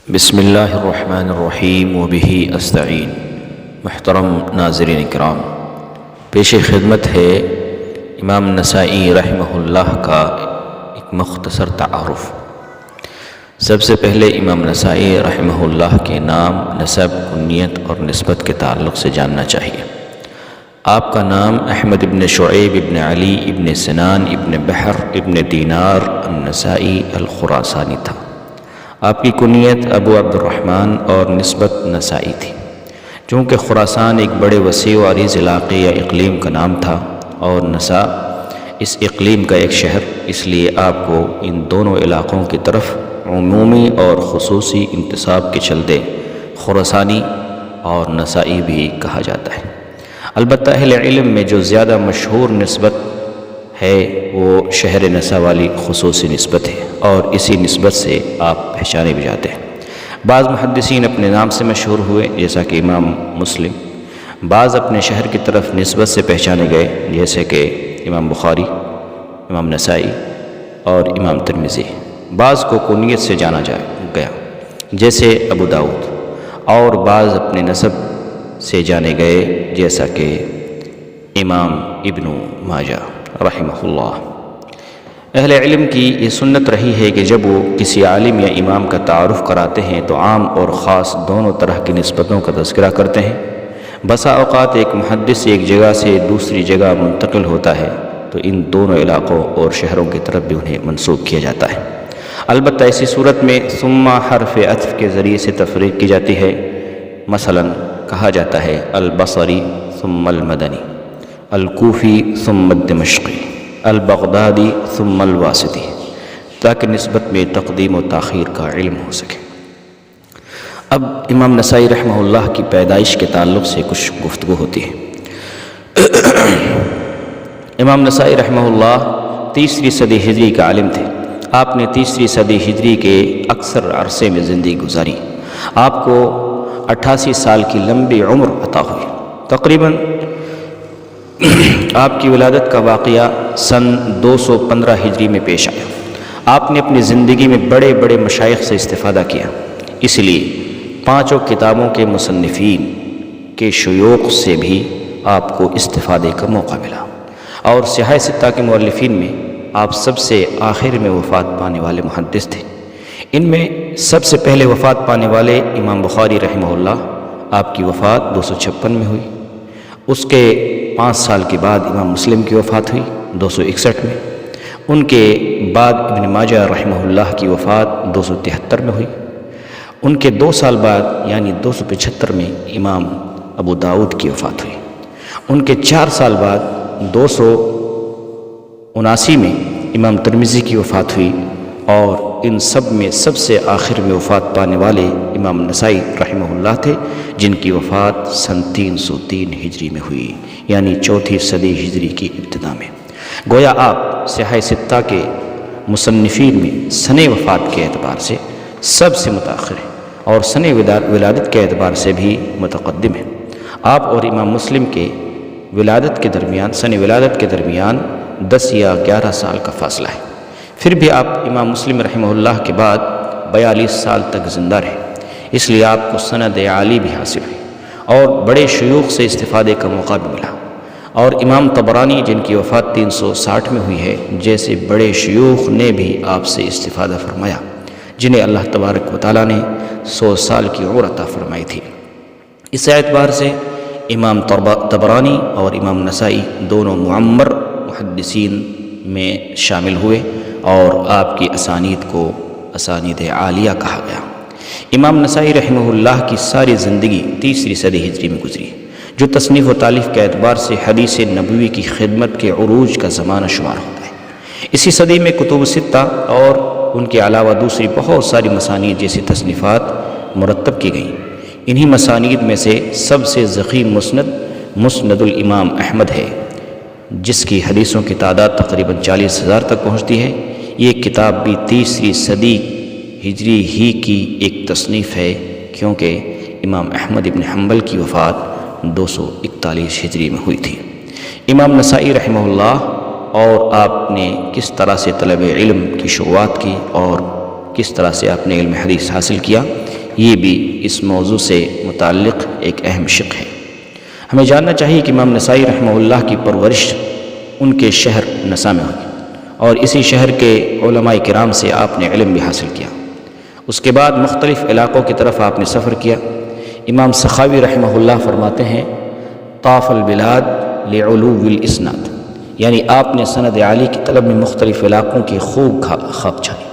بسم اللہ الرحمن الرحیم وبہ استعین۔ محترم ناظرین اکرام، پیش خدمت ہے امام نسائی رحمہ اللہ کا ایک مختصر تعارف۔ سب سے پہلے امام نسائی رحمہ اللہ کے نام، نسب، کنیت اور نسبت کے تعلق سے جاننا چاہیے۔ آپ کا نام احمد ابن شعیب ابن علی ابن سنان ابن بحر ابن دینار النسائی الخراسانی تھا۔ آپ کی کنیت ابو عبد الرحمن اور نسبت نسائی تھی۔ چونکہ خراسان ایک بڑے وسیع و عریض علاقے یا اقلیم کا نام تھا اور نسا اس اقلیم کا ایک شہر، اس لیے آپ کو ان دونوں علاقوں کی طرف عمومی اور خصوصی انتساب کے چلتے خراسانی اور نسائی بھی کہا جاتا ہے۔ البتہ اہل علم میں جو زیادہ مشہور نسبت ہے وہ شہر نسا والی خصوصی نسبت ہے، اور اسی نسبت سے آپ پہچانے بھی جاتے ہیں۔ بعض محدثین اپنے نام سے مشہور ہوئے، جیسا کہ امام مسلم۔ بعض اپنے شہر کی طرف نسبت سے پہچانے گئے، جیسے کہ امام بخاری، امام نسائی اور امام ترمذی۔ بعض کو کنیت سے جانا گیا، جیسے ابو داؤد، اور بعض اپنے نسب سے جانے گئے، جیسا کہ امام ابن ماجہ رحمہ اللہ۔ اہل علم کی یہ سنت رہی ہے کہ جب وہ کسی عالم یا امام کا تعارف کراتے ہیں تو عام اور خاص دونوں طرح کی نسبتوں کا تذکرہ کرتے ہیں۔ بسا اوقات ایک محدث ایک جگہ سے دوسری جگہ منتقل ہوتا ہے تو ان دونوں علاقوں اور شہروں کی طرف بھی انہیں منسوب کیا جاتا ہے۔ البتہ ایسی صورت میں ثم حرف عطف کے ذریعے سے تفریق کی جاتی ہے۔ مثلا کہا جاتا ہے البصری ثم المدنی، الکوفی ثم الدمشقی، البغدادی ثم الواسطی، تاکہ نسبت میں تقدیم و تاخیر کا علم ہو سکے۔ اب امام نسائی رحمہ اللہ کی پیدائش کے تعلق سے کچھ گفتگو ہوتی ہے۔ امام نسائی رحمہ اللہ تیسری صدی ہجری کا عالم تھے۔ آپ نے تیسری صدی ہجری کے اکثر عرصے میں زندگی گزاری۔ آپ کو 88 سال کی لمبی عمر عطا ہوئی۔ تقریباً آپ کی ولادت کا واقعہ سن 215 ہجری میں پیش آیا۔ آپ نے اپنی زندگی میں بڑے بڑے مشائخ سے استفادہ کیا، اس لیے 5 کتابوں کے مصنفین کے شیوخ سے بھی آپ کو استفادے کا موقع ملا، اور سیاہ ستہ کے مؤلفین میں آپ سب سے آخر میں وفات پانے والے محدث تھے۔ ان میں سب سے پہلے وفات پانے والے امام بخاری رحمہ اللہ، آپ کی وفات 256 میں ہوئی۔ اس کے 5 سال کے بعد امام مسلم کی وفات ہوئی 261 میں۔ ان کے بعد ابن ماجہ رحمہ اللہ کی وفات 273 میں ہوئی۔ ان کے 2 سال بعد یعنی 275 میں امام ابو داؤد کی وفات ہوئی۔ ان کے 4 سال بعد 279 میں امام ترمذی کی وفات ہوئی، اور ان سب میں سب سے آخر میں وفات پانے والے امام نسائی رحمہ اللہ تھے، جن کی وفات سن 303 ہجری میں ہوئی، یعنی 4تھی صدی ہجری کی ابتدا میں۔ گویا آپ سیاہ ستہ کے مصنفین میں سن وفات کے اعتبار سے سب سے متأخر ہیں، اور سن ولادت کے اعتبار سے بھی متقدم ہیں۔ آپ اور امام مسلم کے سن ولادت کے درمیان 10 یا 11 سال کا فاصلہ ہے۔ پھر بھی آپ امام مسلم رحمہ اللہ کے بعد 42 سال تک زندہ رہے، اس لیے آپ کو سند عالی بھی حاصل ہوئی، اور بڑے شیوخ سے استفادے کا موقع بھی ملا۔ اور امام طبرانی، جن کی وفات 360 میں ہوئی ہے، جیسے بڑے شیوخ نے بھی آپ سے استفادہ فرمایا، جنہیں اللہ تبارک و تعالیٰ نے 100 سال کی عمر عطا فرمائی تھی۔ اس اعتبار سے امام طبرانی اور امام نسائی دونوں معمر محدثین میں شامل ہوئے، اور آپ کی اسانید کو اسانید عالیہ کہا گیا۔ امام نسائی رحمہ اللہ کی ساری زندگی تیسری صدی ہجری میں گزری، جو تصنیف و تالیف کے اعتبار سے حدیث نبوی کی خدمت کے عروج کا زمانہ شمار ہوتا ہے۔ اسی صدی میں کتب ستہ اور ان کے علاوہ دوسری بہت ساری مسانید جیسی تصنیفات مرتب کی گئیں۔ انہی مسانید میں سے سب سے ضخیم مسند الامام احمد ہے، جس کی حدیثوں کی تعداد تقریباً 40,000 تک پہنچتی ہے۔ یہ کتاب بھی تیسری صدی ہجری ہی کی ایک تصنیف ہے، کیونکہ امام احمد ابن حنبل کی وفات 241 ہجری میں ہوئی تھی۔ امام نسائی رحمہ اللہ اور آپ نے کس طرح سے طلب علم کی شروعات کی اور کس طرح سے آپ نے علم حدیث حاصل کیا، یہ بھی اس موضوع سے متعلق ایک اہم شق ہے۔ ہمیں جاننا چاہیے کہ امام نسائی رحمہ اللہ کی پرورش ان کے شہر نسا میں ہوئی اور اسی شہر کے علماء کرام سے آپ نے علم بھی حاصل کیا۔ اس کے بعد مختلف علاقوں کی طرف آپ نے سفر کیا۔ امام سخاوی رحمہ اللہ فرماتے ہیں طاف البلاد لعلو الاسناد، یعنی آپ نے سند عالی کی طلب میں مختلف علاقوں کی خوب خاک چھانی۔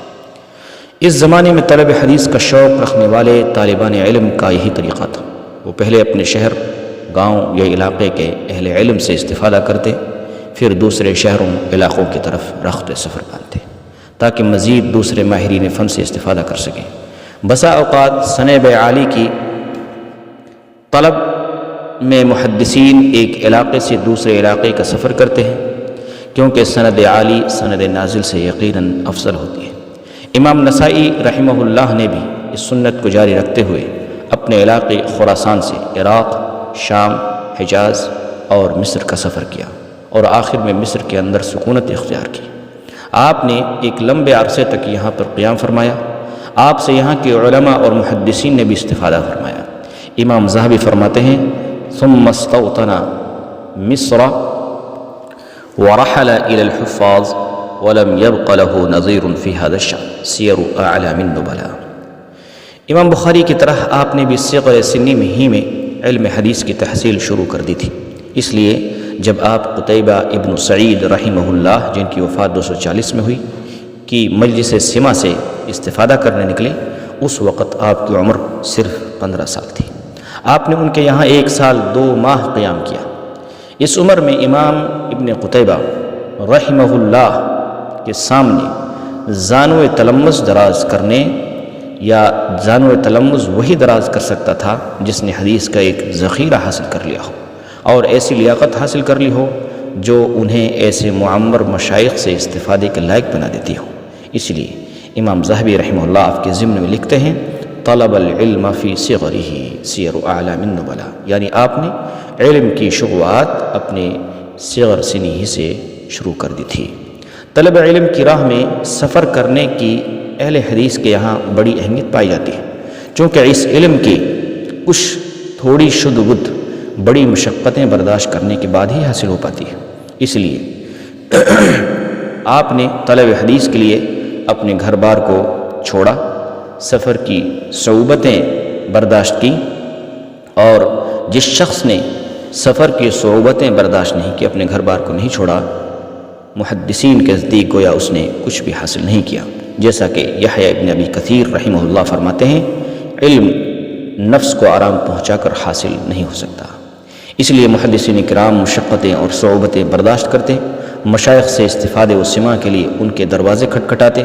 اس زمانے میں طلب حدیث کا شوق رکھنے والے طالبان علم کا یہی طریقہ تھا، وہ پہلے اپنے شہر، گاؤں یا علاقے کے اہل علم سے استفادہ کرتے، پھر دوسرے شہروں علاقوں کی طرف رخت سفر باندھتے تاکہ مزید دوسرے ماہرین فن سے استفادہ کر سکیں۔ بسا اوقات سند عالی کی طلب میں محدثین ایک علاقے سے دوسرے علاقے کا سفر کرتے ہیں، کیونکہ سند عالی سند نازل سے یقیناً افضل ہوتی ہے۔ امام نسائی رحمہ اللہ نے بھی اس سنت کو جاری رکھتے ہوئے اپنے علاقے خراسان سے عراق، شام، حجاز اور مصر کا سفر کیا اور آخر میں مصر کے اندر سکونت اختیار کی۔ آپ نے ایک لمبے عرصے تک یہاں پر قیام فرمایا۔ آپ سے یہاں کے علماء اور محدثین نے بھی استفادہ فرمایا۔ امام ذہبی فرماتے ہیں ثم استوطن مصر ورحل الى الحفاظ ولم يبق له نظیر في هذا الشأن سیر اعلام النبلاء۔ امام بخاری کی طرح آپ نے بھی صغر سنی میں ہی میں علم حدیث کی تحصیل شروع کر دی تھی، اس لیے جب آپ قتیبہ ابن سعید رحمہ اللہ، جن کی وفات 240 میں ہوئی، کی مجلس سما سے استفادہ کرنے نکلے، اس وقت آپ کی عمر صرف 15 سال تھی۔ آپ نے ان کے یہاں 1 سال 2 ماہ قیام کیا۔ اس عمر میں امام ابن قتیبہ رحمہ اللہ کے سامنے زانو تلمذ دراز کرنے یا زانو تلمذ وہی دراز کر سکتا تھا جس نے حدیث کا ایک ذخیرہ حاصل کر لیا ہو اور ایسی لیاقت حاصل کر لی ہو جو انہیں ایسے معمر مشائخ سے استفادے کے لائق بنا دیتی ہو۔ اس لیے امام ذہبی رحمہ اللہ آپ کے ضمن میں لکھتے ہیں طلب العلم فی صغرہ سیر اعلام النبلاء، یعنی آپ نے علم کی شروعات اپنے صغر سنی ہی سے شروع کر دی تھی۔ طلب علم کی راہ میں سفر کرنے کی اہل حدیث کے یہاں بڑی اہمیت پائی جاتی ہے، چونکہ اس علم کی کچھ تھوڑی شد بد بڑی مشقتیں برداشت کرنے کے بعد ہی حاصل ہو پاتی ہے۔ اس لیے آپ نے طلب حدیث کے لیے اپنے گھر بار کو چھوڑا، سفر کی صعوبتیں برداشت کی، اور جس شخص نے سفر کی صعوبتیں برداشت نہیں کی، اپنے گھر بار کو نہیں چھوڑا، محدثین کے نزدیک گویا اس نے کچھ بھی حاصل نہیں کیا، جیسا کہ یحییٰ ابن ابی کثیر رحمہ اللہ فرماتے ہیں علم نفس کو آرام پہنچا کر حاصل نہیں ہو سکتا۔ اس لیے محدثین کرام مشقتیں اور صعوبتیں برداشت کرتے، مشائخ سے استفادے و سماع کے لیے ان کے دروازے کھٹکھٹاتے،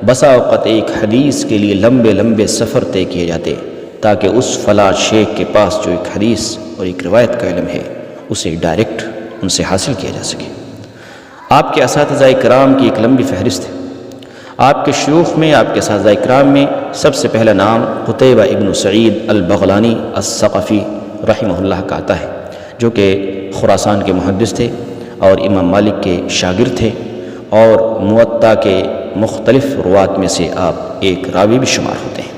بسا اوقات ایک حدیث کے لیے لمبے لمبے سفر طے کیے جاتے تاکہ اس فلاں شیخ کے پاس جو ایک حدیث اور ایک روایت کا علم ہے اسے ڈائریکٹ ان سے حاصل کیا جا سکے۔ آپ کے اساتذہ کرام کی ایک لمبی فہرست ہے۔ آپ کے شیوخ میں، آپ کے اساتذہ کرام میں سب سے پہلا نام قتیبہ ابن سعید البغلانی الثقفی رحمہ اللہ کا آتا ہے، جو کہ خراسان کے محدث تھے اور امام مالک کے شاگرد تھے، اور موطا کے مختلف روات میں سے آپ ایک راوی بھی شمار ہوتے ہیں۔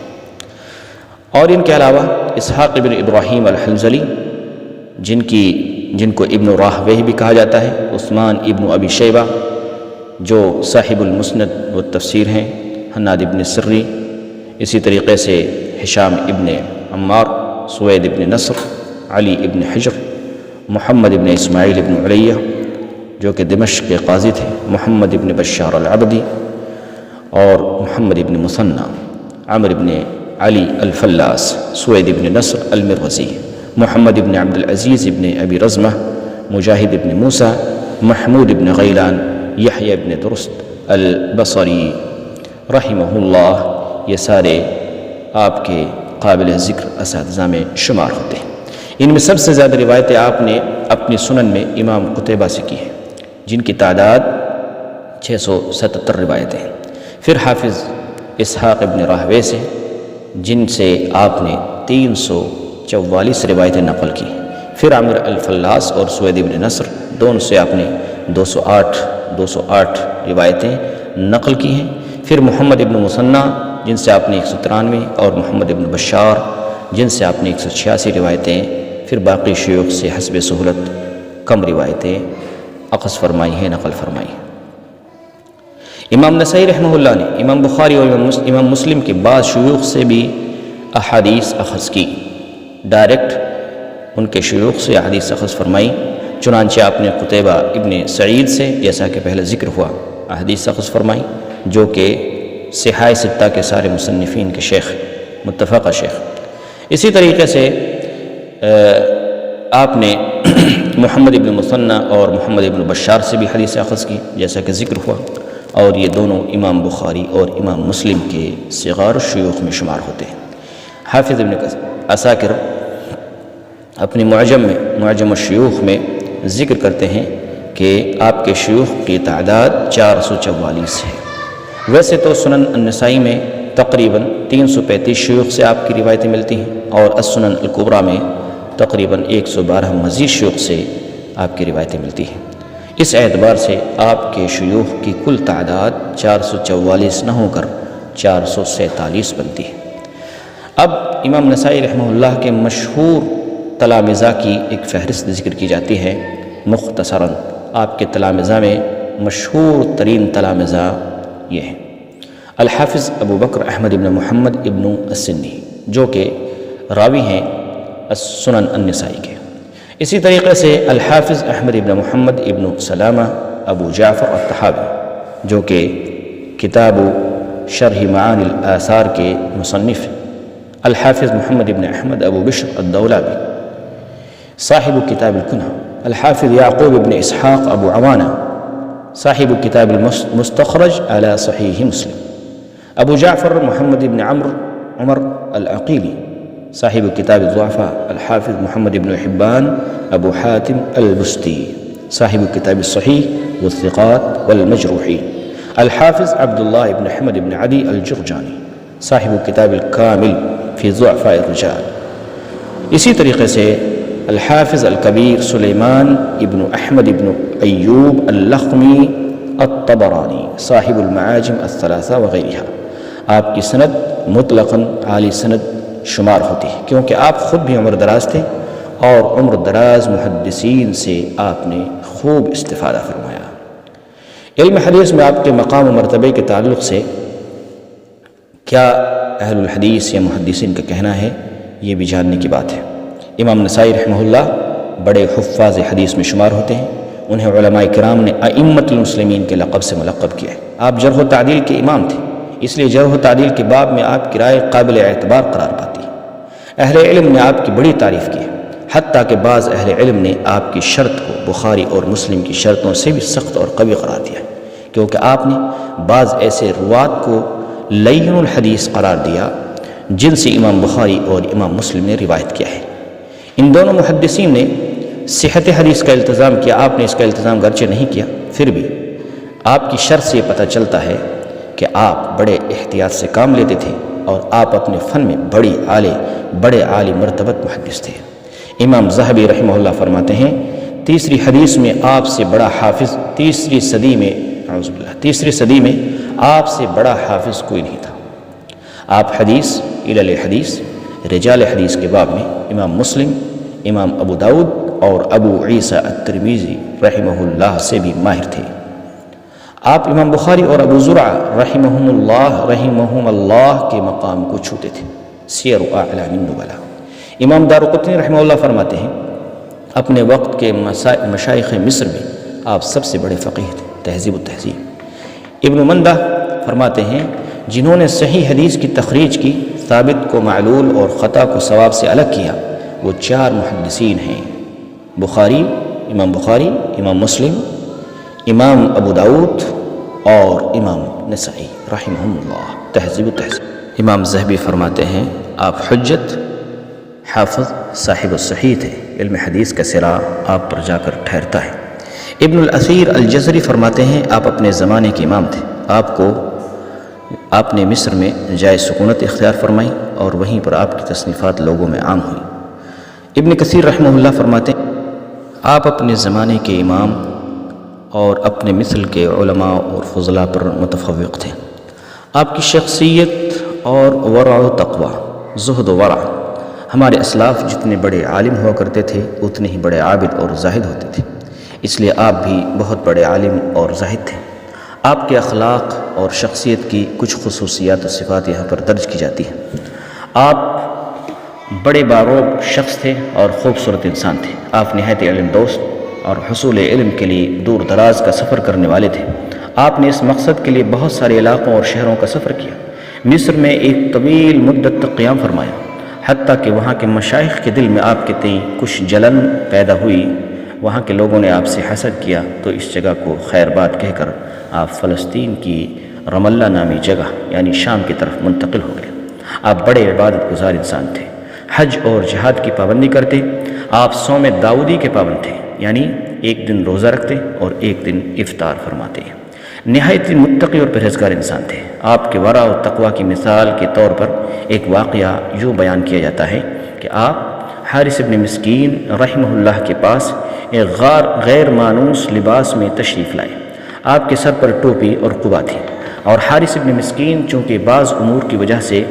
اور ان کے علاوہ اسحاق ابن ابراہیم الحنظلی، جن کو ابن راہویہ بھی کہا جاتا ہے، عثمان ابن ابی شیبہ جو صاحب المسند و تفسیر ہیں، حناد ابن سری، اسی طریقے سے ہشام ابن عمار، سوید ابن نصر، علی ابن حجر، محمد ابن اسماعیل ابن علیہ جو کہ دمشق کے قاضی تھے، محمد ابن بشار العبدی، اور محمد ابن مثنى، عمر ابن علی الفلاس، سوید ابن نصر المروزی، محمد ابن عبد العزیز ابن ابی رزمہ، مجاہد ابن موسیٰ، محمود ابن غیلان، یحییٰ ابن درست البصری رحمہ اللہ، یہ سارے آپ کے قابل ذکر اساتذہ میں شمار ہوتے ہیں۔ ان میں سب سے زیادہ روایتیں آپ نے اپنی سنن میں امام قتیبہ سے کی ہیں، جن کی تعداد 677 روایتیں ہیں۔ پھر حافظ اسحاق ابن راہویہ سے، جن سے آپ نے 344 روایتیں نقل کی۔ پھر عامر الفلاس اور سوید ابن نصر، دونوں سے آپ نے 208 روایتیں نقل کی ہیں۔ پھر محمد ابن مثنى جن سے آپ نے 193 اور محمد ابن بشار جن سے آپ نے 186 روایتیں، پھر باقی شیوخ سے حسب سہولت کم روایتیں اخذ فرمائی ہیں، نقل فرمائی ہیں۔ امام نسائی رحمہ اللہ نے امام بخاری اور امام مسلم کے بعض شیوخ سے بھی احادیث اخذ کی، ڈائریکٹ ان کے شیوخ سے احادیث اخذ فرمائی۔ چنانچہ آپ نے قتیبہ ابن سعید سے، جیسا کہ پہلے ذکر ہوا، احادیث اخذ فرمائی، جو کہ صحاح ستہ کے سارے مصنفین کے شیخ، متفقہ شیخ۔ اسی طریقے سے آپ نے محمد ابن مثنى اور محمد ابن بشار سے بھی حدیث اخذ کی، جیسا کہ ذکر ہوا، اور یہ دونوں امام بخاری اور امام مسلم کے صغار شیوخ میں شمار ہوتے ہیں۔ حافظ ابن عساکر اپنی معجم الشیوخ میں ذکر کرتے ہیں کہ آپ کے شیوخ کی تعداد 444 ہے۔ ویسے تو سنن النسائی میں تقریباً 335 شیوخ سے آپ کی روایتیں ملتی ہیں، اور السنن الکبریٰ میں تقریباً 112 مزید شیوخ سے آپ کی روایتیں ملتی ہیں۔ اس اعتبار سے آپ کے شیوخ کی کل تعداد 444 نہ ہو کر 447 بنتی ہے۔ اب امام نسائی رحمہ اللہ کے مشہور تلامذہ کی ایک فہرست ذکر کی جاتی ہے مختصراً۔ آپ کے تلامذہ میں مشہور ترین تلامذہ یہ ہیں: الحافظ ابو بکر احمد ابن محمد ابن السنی، جو کہ راوی ہیں السنن النسائی کے۔ اسی طریقے سے الحافظ احمد ابن محمد ابن سلامہ ابو جعفر الطحاوی، جو کہ کتاب شرح معانی الآثار کے مصنف ہیں۔ الحافظ محمد ابن احمد ابو بشر الدولابی صاحب کتاب الکنہ۔ الحافظ یعقوب ابن اسحاق ابو عوانہ صاحب کتاب المستخرج على صحیح مسلم۔ ابو جعفر محمد ابن عمر العقیلی صاحب کتاب الضعفاء۔ الحافظ محمد ابن حبان ابو حاتم البستی صاحب کتاب الصحیح والثقات والمجروحین۔ الحافظ عبداللہ ابن احمد ابن عدی الجرجانی صاحب کتاب الکامل فی ضعفاء الرجال۔ اسی طریقے سے الحافظ الکبیر سلیمان ابن احمد ابن ایوب اللخمی الطبرانی صاحب المعاجم الثلاثہ وغیرہ۔ آپ کی سند مطلقاً عالی سند شمار ہوتی ہے، کیونکہ آپ خود بھی عمر دراز تھے، اور عمر دراز محدثین سے آپ نے خوب استفادہ فرمایا۔ علم حدیث میں آپ کے مقام و مرتبے کے تعلق سے کیا اہل الحدیث یا محدثین کا کہنا ہے، یہ بھی جاننے کی بات ہے۔ امام نسائی رحمہ اللہ بڑے حفاظ حدیث میں شمار ہوتے ہیں۔ انہیں علماء کرام نے ائمۃ المسلمین کے لقب سے ملقب کیا ہے۔ آپ جرح و تعدیل کے امام تھے، اس لیے جرح و تعدیل کے باب میں آپ کی رائے قابل اعتبار قرار پاتی ہے۔ اہل علم نے آپ کی بڑی تعریف کی ہے، حتیٰ کہ بعض اہل علم نے آپ کی شرط کو بخاری اور مسلم کی شرطوں سے بھی سخت اور قوی قرار دیا، کیونکہ آپ نے بعض ایسے روات کو لین الحدیث قرار دیا جن سے امام بخاری اور امام مسلم نے روایت کیا ہے۔ ان دونوں محدثین نے صحت حدیث کا التزام کیا، آپ نے اس کا التزام گرچہ نہیں کیا، پھر بھی آپ کی شرط سے یہ پتہ چلتا ہے کہ آپ بڑے احتیاط سے کام لیتے تھے، اور آپ اپنے فن میں بڑے عالی مرتبت محدث تھے۔ امام ذہبی رحمہ اللہ فرماتے ہیں، تیسری حدیث میں آپ سے بڑا حافظ تیسری صدی میں آپ سے بڑا حافظ کوئی نہیں تھا۔ آپ حدیث، علل حدیث، رجال حدیث کے باب میں امام مسلم، امام ابو داود اور ابو عیسیٰ الترمذی رحمہ اللہ سے بھی ماہر تھے۔ آپ امام بخاری اور ابو زرعہ رحمہم اللہ کے مقام کو چھوتے تھے۔ سیر اعلام النبلاء۔ امام دارقطنی رحمہ اللہ فرماتے ہیں، اپنے وقت کے مشائخ مصر میں آپ سب سے بڑے فقیہ تھے۔ تہذیب التہذیب۔ ابن مندہ فرماتے ہیں، جنہوں نے صحیح حدیث کی تخریج کی، ثابت کو معلول اور خطا کو صواب سے الگ کیا، وہ 4 محدثین ہیں: امام بخاری، امام مسلم، امام ابو داود اور امام نسائی رحمہم اللہ۔ تہذیب التہذیب۔ امام ذہبی فرماتے ہیں، آپ حجت، حافظ، صاحب الصحیح تھے، علم حدیث کا سرا آپ پر جا کر ٹھہرتا ہے۔ ابن الاثیر الجزری فرماتے ہیں، آپ اپنے زمانے کے امام تھے، آپ نے مصر میں جائے سکونت اختیار فرمائی، اور وہیں پر آپ کی تصنیفات لوگوں میں عام ہوئی۔ ابن کثیر رحمہ اللہ فرماتے ہیں، آپ اپنے زمانے کے امام اور اپنے مثل کے علماء اور فضلاء پر متفوق تھے۔ آپ کی شخصیت اور ورع و تقوی، زہد و ورع۔ ہمارے اسلاف جتنے بڑے عالم ہوا کرتے تھے اتنے ہی بڑے عابد اور زاہد ہوتے تھے، اس لیے آپ بھی بہت بڑے عالم اور زاہد تھے۔ آپ کے اخلاق اور شخصیت کی کچھ خصوصیات و صفات یہاں پر درج کی جاتی ہیں۔ آپ بڑے باروب شخص تھے اور خوبصورت انسان تھے۔ آپ نہایت علم دوست اور حصول علم کے لیے دور دراز کا سفر کرنے والے تھے۔ آپ نے اس مقصد کے لیے بہت سارے علاقوں اور شہروں کا سفر کیا۔ مصر میں ایک طویل مدت تک قیام فرمایا، حتیٰ کہ وہاں کے مشائخ کے دل میں آپ کے تئیں کچھ جلن پیدا ہوئی۔ وہاں کے لوگوں نے آپ سے حسد کیا تو اس جگہ کو خیرباد کہہ کر آپ فلسطین کی رم اللہ نامی جگہ یعنی شام کی طرف منتقل ہو گئے۔ آپ بڑے عبادت گزار انسان تھے، حج اور جہاد کی پابندی کرتے۔ آپ صوم داؤدی کے پابند تھے، یعنی ایک دن روزہ رکھتے اور ایک دن افطار فرماتے۔ نہایت ہی متقی اور پرہیزگار انسان تھے۔ آپ کے ورع و تقوی کی مثال کے طور پر ایک واقعہ یوں بیان کیا جاتا ہے کہ آپ حارث ابن مسکین رحمہ اللہ کے پاس ایک غیر مانوس لباس میں تشریف لائے۔ آپ کے سر پر ٹوپی اور قبا تھی، اور حارث ابن مسکین چونکہ بعض امور کی وجہ سے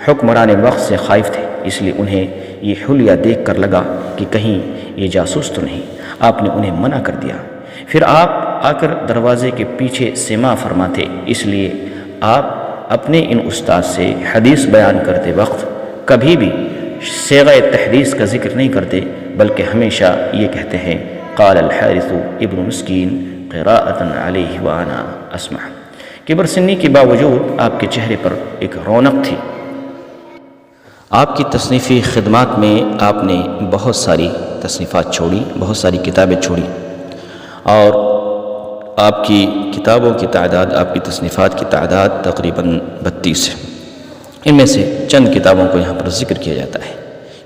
حکمران وقت سے خائف تھے، اس لیے انہیں یہ حلیہ دیکھ کر لگا کہ کہیں یہ جاسوس تو نہیں۔ آپ نے انہیں منع کر دیا۔ پھر آپ آ کر دروازے کے پیچھے سما فرماتے، اس لیے آپ اپنے ان استاد سے حدیث بیان کرتے وقت کبھی بھی صیغہ تحدیث کا ذکر نہیں کرتے، بلکہ ہمیشہ یہ کہتے ہیں قال الحارث ابن مسکین قراءۃ علیہ وانا اسمع۔ کبر سنی کے باوجود آپ کے چہرے پر ایک رونق تھی۔ آپ کی تصنیفی خدمات میں آپ نے بہت ساری تصنیفات چھوڑی، بہت ساری کتابیں چھوڑی، اور آپ کی کتابوں کی تعداد، آپ کی تصنیفات کی تعداد تقریباً 32 ہے۔ ان میں سے چند کتابوں کو یہاں پر ذکر کیا جاتا ہے۔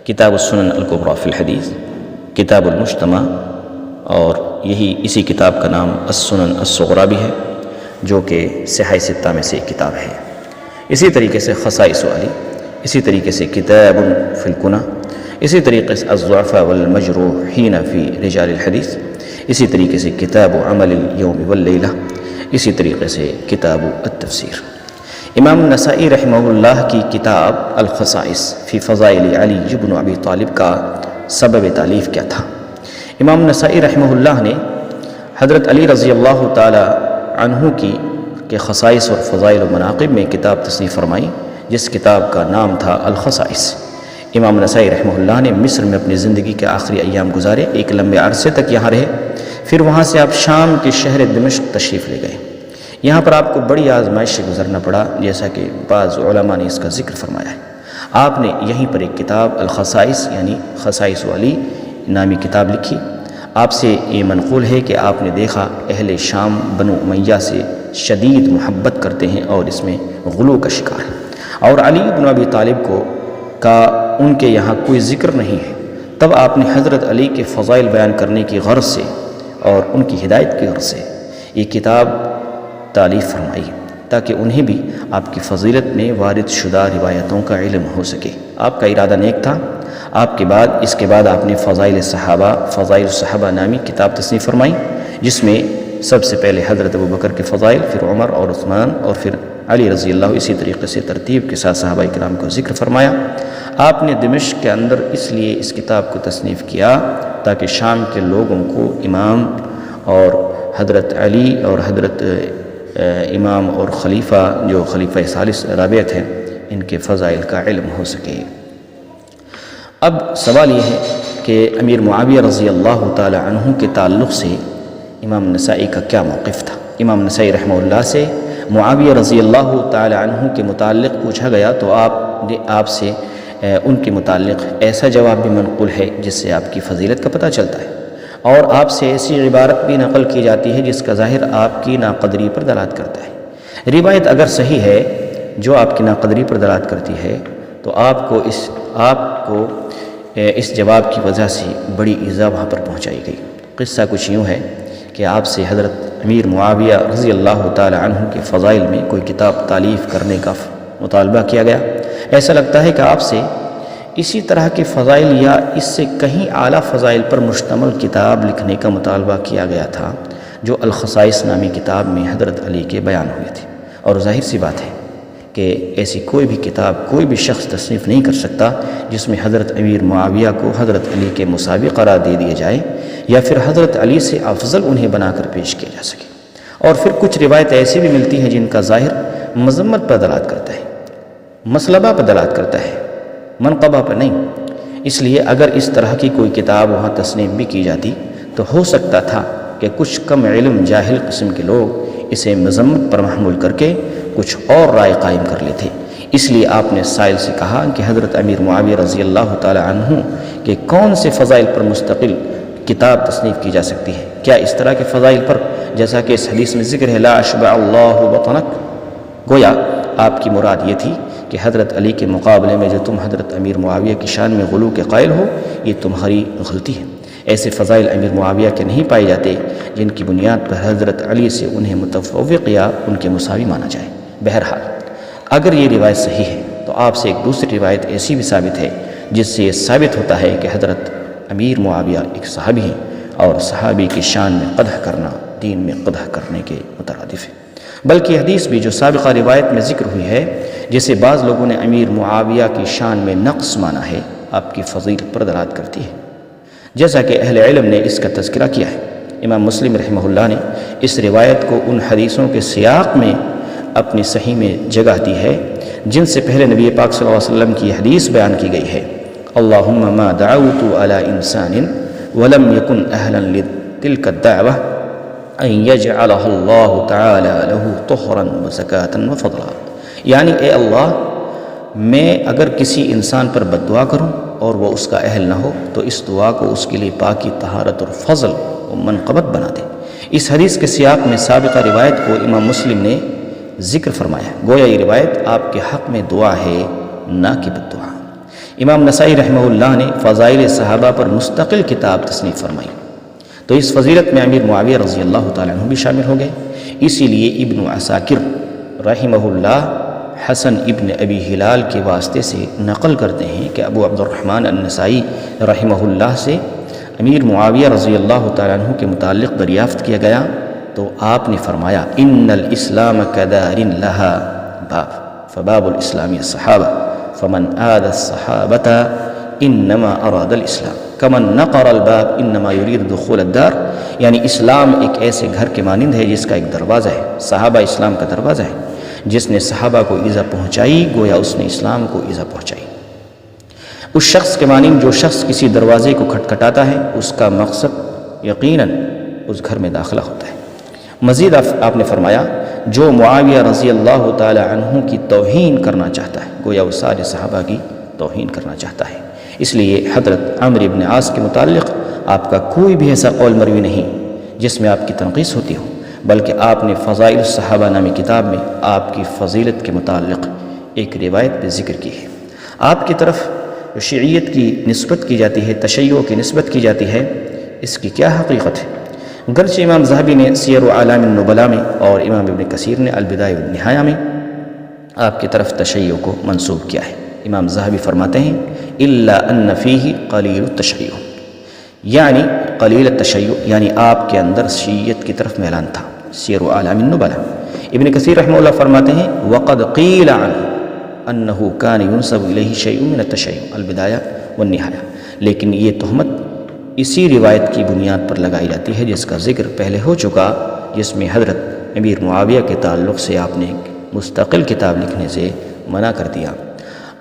کتاب السنن الکبریٰ فی الحدیث، کتاب المجتمع، اور اسی کتاب کا نام السنن الصغریٰ بھی ہے، جو کہ صحاح ستہ میں سے ایک کتاب ہے۔ اسی طریقے سے خصائص والی، اسی طریقے سے کتاب فی الکنہ، اسی طریقے سے الضعفاء والمجروحین فی رجال الحدیث، اسی طریقے سے کتاب عمل الیوم واللیلہ، اسی طریقے سے کتاب التفسیر۔ امام نسائی رحمہ اللہ کی کتاب الخصائص فی فضائل علی بن ابی طالب کا سبب تالیف کیا تھا؟ امام نسائی رحمہ اللہ نے حضرت علی رضی اللہ تعالی عنہ کے خصائص اور فضائل و مناقب میں کتاب تصنیف فرمائی، جس کتاب کا نام تھا الخصائص۔ امام نسائی رحمہ اللہ نے مصر میں اپنی زندگی کے آخری ایام گزارے، ایک لمبے عرصے تک یہاں رہے، پھر وہاں سے آپ شام کے شہر دمشق تشریف لے گئے۔ یہاں پر آپ کو بڑی آزمائش سے گزرنا پڑا، جیسا کہ بعض علماء نے اس کا ذکر فرمایا ہے۔ آپ نے یہیں پر ایک کتاب الخصائص یعنی خصائص والی نامی کتاب لکھی۔ آپ سے یہ منقول ہے کہ آپ نے دیکھا اہل شام بنو امیہ سے شدید محبت کرتے ہیں اور اس میں غلو کا شکار ہیں، اور علی بن ابی طالب کا ان کے یہاں کوئی ذکر نہیں ہے۔ تب آپ نے حضرت علی کے فضائل بیان کرنے کی غرض سے اور ان کی ہدایت کی غرض سے یہ کتاب تالیف فرمائی، تاکہ انہیں بھی آپ کی فضیلت میں وارد شدہ روایتوں کا علم ہو سکے۔ آپ کا ارادہ نیک تھا۔ اس کے بعد آپ نے فضائل الصحابہ نامی کتاب تصنیف فرمائی، جس میں سب سے پہلے حضرت ابوبکر کے فضائل، پھر عمر اور عثمان، اور پھر علی رضی اللہ، اسی طریقے سے ترتیب کے ساتھ صحابہ کرام کو ذکر فرمایا۔ آپ نے دمشق کے اندر اس لیے اس کتاب کو تصنیف کیا تاکہ شام کے لوگوں کو امام اور حضرت علی اور حضرت امام اور خلیفہ جو خلیفہ ثالث رابع تھے ان کے فضائل کا علم ہو سکے۔ اب سوال یہ ہے کہ امیر معاویہ رضی اللہ تعالی عنہ کے تعلق سے امام نسائی کا کیا موقف تھا؟ امام نسائی رحمہ اللہ سے معاویہ رضی اللہ تعالی عنہ کے متعلق پوچھا گیا تو آپ سے ان کے متعلق ایسا جواب بھی منقول ہے جس سے آپ کی فضیلت کا پتہ چلتا ہے، اور آپ سے ایسی عبارت بھی نقل کی جاتی ہے جس کا ظاہر آپ کی ناقدری پر دلالت کرتا ہے۔ روایت اگر صحیح ہے جو آپ کی ناقدری پر دلالت کرتی ہے تو آپ کو اس جواب کی وجہ سے بڑی ایذا وہاں پر پہنچائی گئی۔ قصہ کچھ یوں ہے کہ آپ سے حضرت امیر معاویہ رضی اللہ تعالی عنہ کے فضائل میں کوئی کتاب تالیف کرنے کا مطالبہ کیا گیا۔ ایسا لگتا ہے کہ آپ سے اسی طرح کے فضائل یا اس سے کہیں اعلیٰ فضائل پر مشتمل کتاب لکھنے کا مطالبہ کیا گیا تھا، جو الخصائص نامی کتاب میں حضرت علی کے بیان ہوئے تھے۔ اور ظاہر سی بات ہے کہ ایسی کوئی بھی کتاب کوئی بھی شخص تصنیف نہیں کر سکتا جس میں حضرت امیر معاویہ کو حضرت علی کے مساوی قرار دے دیا جائے یا پھر حضرت علی سے افضل انہیں بنا کر پیش کیا جا سکے۔ اور پھر کچھ روایت ایسی بھی ملتی ہیں جن کا ظاہر مذمت پر دلالت کرتا ہے، مسلبہ پر دلالت کرتا ہے، منقبہ پر نہیں۔ اس لیے اگر اس طرح کی کوئی کتاب وہاں تصنیف بھی کی جاتی تو ہو سکتا تھا کہ کچھ کم علم جاہل قسم کے لوگ اسے مذمت پر محمول کر کے کچھ اور رائے قائم کر لیتے۔ اس لیے آپ نے سائل سے کہا کہ حضرت امیر معاویہ رضی اللہ تعالی عنہ کہ کون سے فضائل پر مستقل کتاب تصنیف کی جا سکتی ہے؟ کیا اس طرح کے فضائل پر جیسا کہ اس حدیث میں ذکر ہے لا اشبع اللہ بطنک؟ گویا آپ کی مراد یہ تھی کہ حضرت علی کے مقابلے میں جو تم حضرت امیر معاویہ کی شان میں غلو کے قائل ہو یہ تمہاری غلطی ہے۔ ایسے فضائل امیر معاویہ کے نہیں پائے جاتے جن کی بنیاد پر حضرت علی سے انہیں متفوق یا ان کے مساوی مانا جائے۔ بہرحال اگر یہ روایت صحیح ہے تو آپ سے ایک دوسری روایت ایسی بھی ثابت ہے جس سے یہ ثابت ہوتا ہے کہ حضرت امیر معاویہ ایک صحابی ہیں اور صحابی کی شان میں قدح کرنا دین میں قدح کرنے کے مترادف ہے۔ بلکہ حدیث بھی جو سابقہ روایت میں ذکر ہوئی ہے جسے بعض لوگوں نے امیر معاویہ کی شان میں نقص مانا ہے، آپ کی فضیلت پر دلالت کرتی ہے، جیسا کہ اہل علم نے اس کا تذکرہ کیا ہے۔ امام مسلم رحمہ اللہ نے اس روایت کو ان حدیثوں کے سیاق میں اپنی صحیح میں جگہ دی ہے جن سے پہلے نبی پاک صلی اللہ علیہ وسلم کی حدیث بیان کی گئی ہے، اللہم ما دعوت علی انسان ولم یکن اہلا لتلک الدعوہ ان یجعلہ اللہ تعالی لہ طہرا وزکاة وفضلا، یعنی اے اللہ میں اگر کسی انسان پر بد دعا کروں اور وہ اس کا اہل نہ ہو تو اس دعا کو اس کے لیے پاکی، طہارت اور فضل و منقبت بنا دے۔ اس حدیث کے سیاق میں سابقہ روایت کو امام مسلم نے ذکر فرمایا، گویا یہ روایت آپ کے حق میں دعا ہے نہ کہ بد دعا۔ امام نسائی رحمہ اللہ نے فضائل صحابہ پر مستقل کتاب تصنیف فرمائی، تو اس فضیلت میں امیر معاویہ رضی اللہ تعالیٰ عنہ بھی شامل ہو گئے۔ اسی لیے ابن عساکر رحمہ اللہ حسن ابن ابی ہلال کے واسطے سے نقل کرتے ہیں کہ ابو عبد الرحمن النسائی رحمہ اللہ سے امیر معاویہ رضی اللہ تعالیٰ عنہ کے متعلق دریافت کیا گیا تو آپ نے فرمایا ان الاسلام کدار لہا باب فباب الاسلام الصحابہ فمن آد الصحابۃ انما اراد الاسلام کمن نقر الباب انما یرید دخول الدار، یعنی اسلام ایک ایسے گھر کے مانند ہے جس کا ایک دروازہ ہے، صحابہ اسلام کا دروازہ ہے، جس نے صحابہ کو ایذا پہنچائی گویا اس نے اسلام کو ایذا پہنچائی۔ اس شخص کے مانند جو شخص کسی دروازے کو کھٹکھٹاتا ہے اس کا مقصد یقیناً اس گھر میں داخلہ ہوتا ہے۔ مزید آپ نے فرمایا جو معاویہ رضی اللہ تعالی عنہ کی توہین کرنا چاہتا ہے گویا وہ سارے صحابہ کی توہین کرنا چاہتا ہے۔ اس لیے حضرت عمرو بن عاص کے متعلق آپ کا کوئی بھی ایسا قول مروی نہیں جس میں آپ کی تنقیص ہوتی ہو، بلکہ آپ نے فضائل الصحابہ نامی کتاب میں آپ کی فضیلت کے متعلق ایک روایت پہ ذکر کی ہے۔ آپ کی طرف جو شیعیت کی نسبت کی جاتی ہے، تشیع کی نسبت کی جاتی ہے، اس کی کیا حقیقت ہے؟ گرچہ امام ذہبی نے سیر اعلام النبلاء میں اور امام ابن کثیر نے البدایہ والنہایہ میں آپ کی طرف تشیع کو منسوب کیا ہے۔ امام ذہبی فرماتے ہیں الا ان فیہ قلیل التشیع، یعنی قلیل التشیع یعنی آپ کے اندر شیعیت کی طرف میلان تھا، سیر اعلام النبلاء۔ ابن کثیر رحمہ اللہ فرماتے ہیں وقد قیل عنہ انه كان ينسب الیہ شیء من التشیع البدایہ والنہایہ، لیکن یہ تہمت اسی روایت کی بنیاد پر لگائی جاتی ہے جس کا ذکر پہلے ہو چکا، جس میں حضرت امیر معاویہ کے تعلق سے آپ نے مستقل کتاب لکھنے سے منع کر دیا۔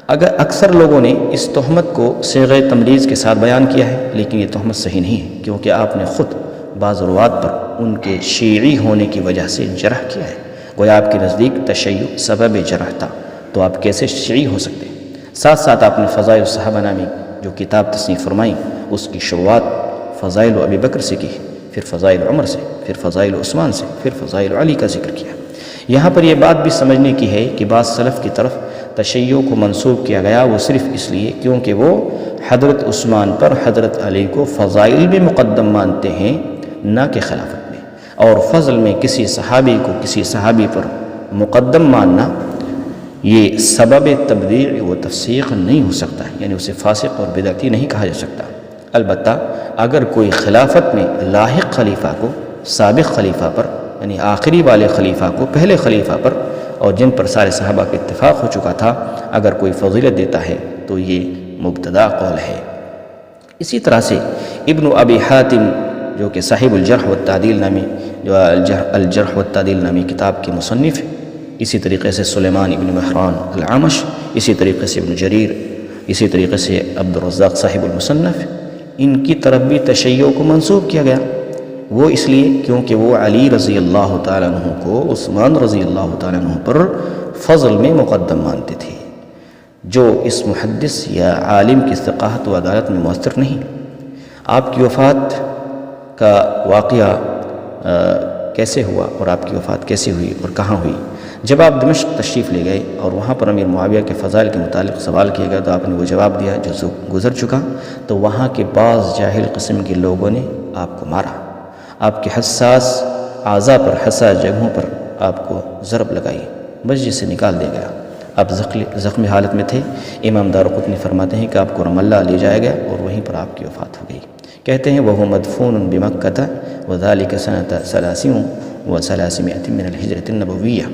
اگر اکثر لوگوں نے اس تہمت کو صیغہ تمریز کے ساتھ بیان کیا ہے، لیکن یہ تہمت صحیح نہیں ہے، کیونکہ آپ نے خود بعض روات پر ان کے شیعی ہونے کی وجہ سے جرح کیا ہے۔ گویا آپ کے نزدیک تشیع سبب جرح تھا، تو آپ کیسے شیعی ہو سکتے ہیں؟ ساتھ ساتھ آپ نے فضائل الصحابہ نامی جو کتاب تصنیف فرمائی اس کی شروعات فضائل ابی بکر سے کی، پھر فضائل عمر سے، پھر فضائل عثمان سے، پھر فضائل علی کا ذکر کیا۔ یہاں پر یہ بات بھی سمجھنے کی ہے کہ بعض سلف کی طرف تشیع کو منسوب کیا گیا وہ صرف اس لیے کیونکہ وہ حضرت عثمان پر حضرت علی کو فضائل میں مقدم مانتے ہیں نہ کہ خلافت میں، اور فضل میں کسی صحابی کو کسی صحابی پر مقدم ماننا یہ سبب تبدیع و تفسیق نہیں ہو سکتا، یعنی اسے فاسق اور بدعتی نہیں کہا جا سکتا۔ البتہ اگر کوئی خلافت میں لاحق خلیفہ کو سابق خلیفہ پر یعنی آخری والے خلیفہ کو پہلے خلیفہ پر اور جن پر سارے صحابہ کا اتفاق ہو چکا تھا، اگر کوئی فضیلت دیتا ہے تو یہ مبتدع قول ہے۔ اسی طرح سے ابن ابی حاتم جو کہ صاحب الجرح والتعدیل نامی الجرح والتعدیل نامی کتاب کے مصنف، اسی طریقے سے سلیمان ابن مہران العامش، اسی طریقے سے ابن جریر، اسی طریقے سے عبد الرزاق صاحب المصنف، ان کی طرف بھی تشیع کو منسوب کیا گیا۔ وہ اس لیے کیونکہ وہ علی رضی اللہ تعالیٰ عنہ کو عثمان رضی اللہ تعالیٰ عنہ پر فضل میں مقدم مانتے تھے، جو اس محدث یا عالم کی ثقافت و عدالت میں مؤثر نہیں۔ آپ کی وفات کا واقعہ کیسے ہوا اور آپ کی وفات کیسے ہوئی اور کہاں ہوئی؟ جب آپ دمشق تشریف لے گئے اور وہاں پر امیر معاویہ کے فضائل کے متعلق سوال کیا گیا تو آپ نے وہ جواب دیا جو گزر چکا، تو وہاں کے بعض جاہل قسم کے لوگوں نے آپ کو مارا، آپ کے حساس اعضاء پر، حساس جگہوں پر آپ کو ضرب لگائی، مسجد سے نکال دیا گیا۔ آپ زخمی حالت میں تھے۔ امام دارقطنی فرماتے ہیں کہ آپ کو رملہ لے جایا گیا اور وہیں پر آپ کی وفات ہو گئی۔ کہتے ہیں وَهُوَ مَدْفُونٌ بِمَكَّةَ وَذَلِكَ سَنَةَ 330 من الہجرۃ النبویہ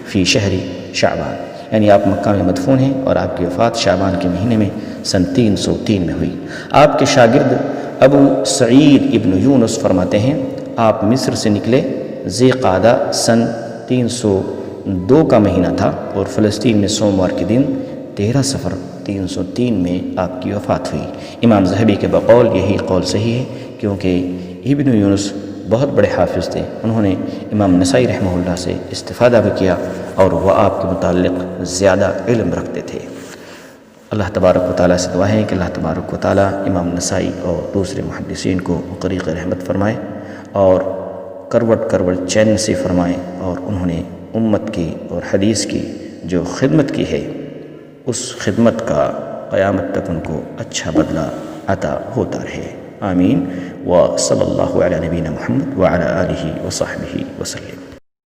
فی شہر شعبان، یعنی آپ مکہ میں مدفون ہیں اور آپ کی وفات شعبان کے مہینے میں سن 303 میں ہوئی۔ آپ کے شاگرد ابو سعید ابن یونس فرماتے ہیں آپ مصر سے نکلے، ذی قعدہ سن 302 کا مہینہ تھا اور فلسطین میں سوموار کے دن 13 صفر 303 میں آپ کی وفات ہوئی۔ امام ذہبی کے بقول یہی قول صحیح ہے، کیونکہ ابن یونس بہت بڑے حافظ تھے، انہوں نے امام نسائی رحمہ اللہ سے استفادہ بھی کیا اور وہ آپ کے متعلق زیادہ علم رکھتے تھے۔ اللہ تبارک و تعالیٰ سے دعا ہے کہ اللہ تبارک و تعالیٰ امام نسائی اور دوسرے محدثین کو قریق رحمت فرمائے اور کروٹ کروٹ چین نصیب فرمائے، اور انہوں نے امت کی اور حدیث کی جو خدمت کی ہے اس خدمت کا قیامت تک ان کو اچھا بدلہ عطا ہوتا رہے، آمین۔ وصلی اللہ علی نبینا محمد وعلی آلہ وصحبہ وسلم۔